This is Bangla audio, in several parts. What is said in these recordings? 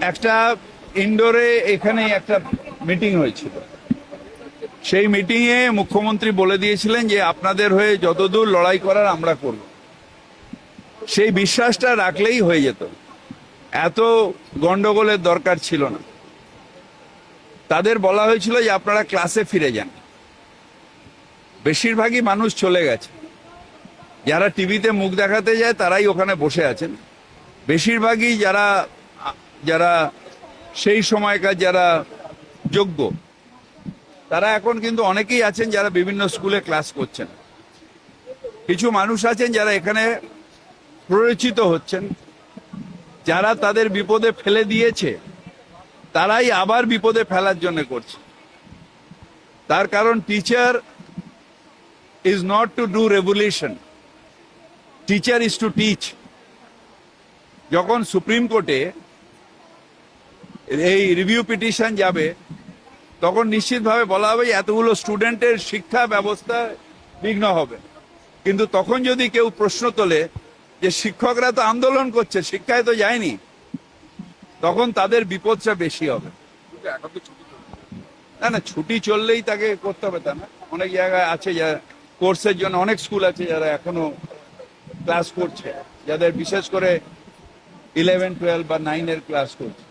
একটা ইনডোরে এখানে একটা মিটিং হয়েছিল। সেই মিটিংয়ে মুখ্যমন্ত্রী বলে দিয়েছিলেন যে আপনাদের হয়ে যতদূর লড়াই করার আমরা করব। সেই বিশ্বাসটা রাখলেই হয়ে যেত, এত গন্ডগোলের দরকার ছিল না। তাদের বলা হয়েছিল যে আপনারা ক্লাসে ফিরে যান। বেশিরভাগই মানুষ চলে গেছে, যারা টিভিতে মুখ দেখাতে যায় তারাই ওখানে বসে আছেন। বেশিরভাগই যারা যারা সেই সময়কার যারা যোগ্য, তারা এখন কিন্তু অনেকেই আছেন যারা বিভিন্ন স্কুলে ক্লাস করছেন। কিছু মানুষ আছেন যারা এখানে প্ররোচিত হচ্ছেন, যারা তাদের বিপদে ফেলে দিয়েছে তারাই আবার বিপদে ফেলার জন্য করছে। তার কারণ teacher is not to do revolution, teacher is to teach. যখন সুপ্রিম কোর্টে এই রিভিউ পিটিশন যাবে তখন নিশ্চিতভাবে বলা হবে এতগুলো স্টুডেন্টের শিক্ষা ব্যবস্থা বিঘ্ন হবে। কিন্তু তখন যদি কেউ প্রশ্ন তোলে যে শিক্ষকরা তো আন্দোলন করছে, শিক্ষায় তো যায়নি, তখন তাদের বিপদটা বেশি হবে। না না, ছুটি চললেই তাকে করতে হবে তা না। অনেক জায়গায় আছে যারা কোর্সের জন্য, অনেক স্কুল আছে যারা এখনো ক্লাস করছে, যাদের বিশেষ করে 11, 12 বা 9 ক্লাস করছে।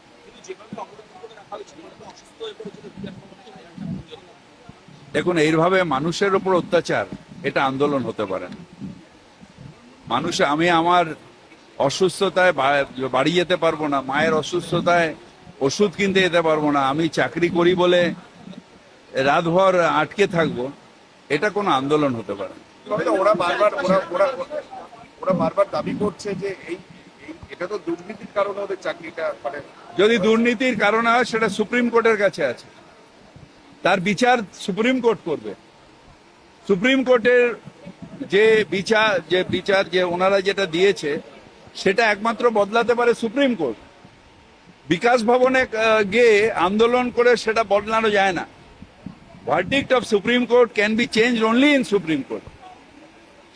দেখুন, এইভাবে মানুষের উপর অত্যাচার, এটা আন্দোলন হতে পারে না। আমি আমার অসুস্থতায় বাড়ি যেতে পারবো না, মায়ের অসুস্থতায় ওষুধ কিনতে যেতে পারবো না, আমি চাকরি করি বলে রাতভর আটকে থাকবো, এটা কোনো আন্দোলন হতে পারে না। ওরা বারবার দাবি করছে যে এটা তো দুর্নীতির কারণে ওদের চাকরিটা, যদি দুর্নীতির কারণে হয় সেটা সুপ্রিম কোর্টের কাছে আছে, তার বিচার সুপ্রিম কোর্ট করবে। সুপ্রিম কোর্টের যে বিচার যে ওনারা যেটা দিয়েছে সেটা একমাত্র বদলাতে পারে সুপ্রিম কোর্ট। বিকাশ ভবনে গিয়ে আন্দোলন করে সেটা বদলানো যায় না। Verdict of supreme court can be change only in supreme court.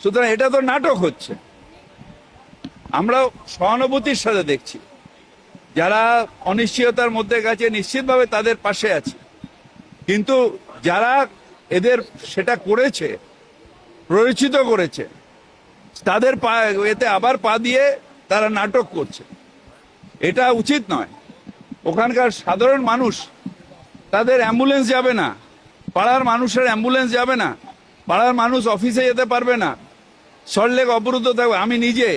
সুতরাং এটা তো নাটক হচ্ছে। আমরা সহানুভূতির সাথে দেখছি, যারা অনিশ্চয়তার মধ্যে গেছে নিশ্চিতভাবে তাদের পাশে আছে, কিন্তু যারা এদের সেটা করেছে, প্ররোচিত করেছে, তাদের এতে আবার পা দিয়ে তারা নাটক করছে। এটা উচিত নয়। ওখানকার সাধারণ মানুষ, তাদের অ্যাম্বুলেন্স যাবে না, পাড়ার মানুষের অ্যাম্বুলেন্স যাবে না, পাড়ার মানুষ অফিসে যেতে পারবে না, সল্টলেক অবরুদ্ধ থাকবে। আমি নিজে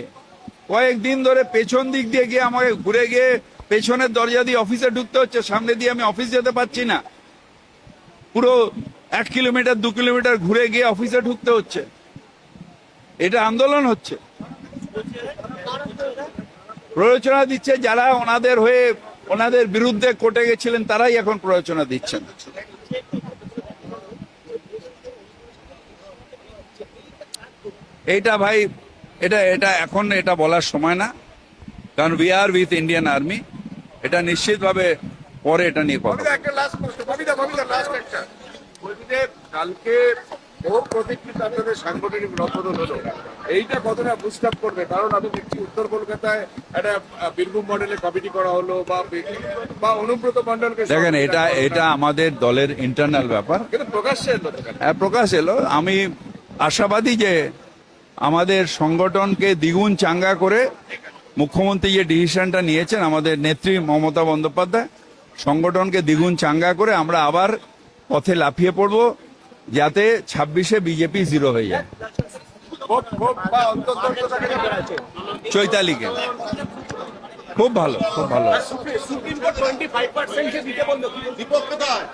কয়েকদিন ধরে পেছন দিক দিয়ে গিয়ে আমাকে ঘুরে গিয়ে পেছনের দরজা দিয়ে অফিসে ঢুকতে হচ্ছে, সামনে দিয়ে আমি অফিস যেতে পারছি না। পুরো 1 কিলোমিটার 2 কিলোমিটার ঘুরে গিয়ে অফিসে ঢুকতে হচ্ছে। এটা আন্দোলন হচ্ছে। প্ররোচনা দিচ্ছে যারা ওনাদের হয়ে, ওনাদের বিরুদ্ধে কোর্টে গেছিলেন, তারাই এখন প্ররোচনা দিচ্ছেন। এইটা ভাই, এটা এখন এটা বলার সময় না, কারণ we are with Indian army. এটা নিশ্চিতভাবে পরে এটা নিয়ে কথা। কালকে বহু প্রতীক্ষিত আপনাদের সাংগঠনিক রদবদল হলো, এইটা কতটা বুস্ট আপ করবে? কারণ আমি দেখছি উত্তর কলকাতায় একটা বীরভূম মডেলে কমিটি করা হলো, বা অনুব্রত মন্ডলকে। দেখেন, এটা আমাদের দলের ইন্টারনাল ব্যাপার, কিন্তু প্রকাশ্যে এলো। হ্যাঁ, প্রকাশ এলো। আমি আশাবাদী যে আমাদের সংগঠনকে দ্বিগুণ চাঙ্গা করে মুখ্যমন্ত্রী যে ডিসিশনটা নিয়েছেন, আমাদের নেত্রী মমতা বন্দ্যোপাধ্যায়, সংগঠনকে দ্বিগুণ চাঙ্গা করে আমরা আবার পথে লাফিয়ে পড়বো, যাতে 26-এ বিজেপি 0 হয়ে যায়। চৈতালিকে খুব ভালো, খুব ভালো। সুপ্রিম কোর্ট 25% দিতে বললো, দীপক কোথায়?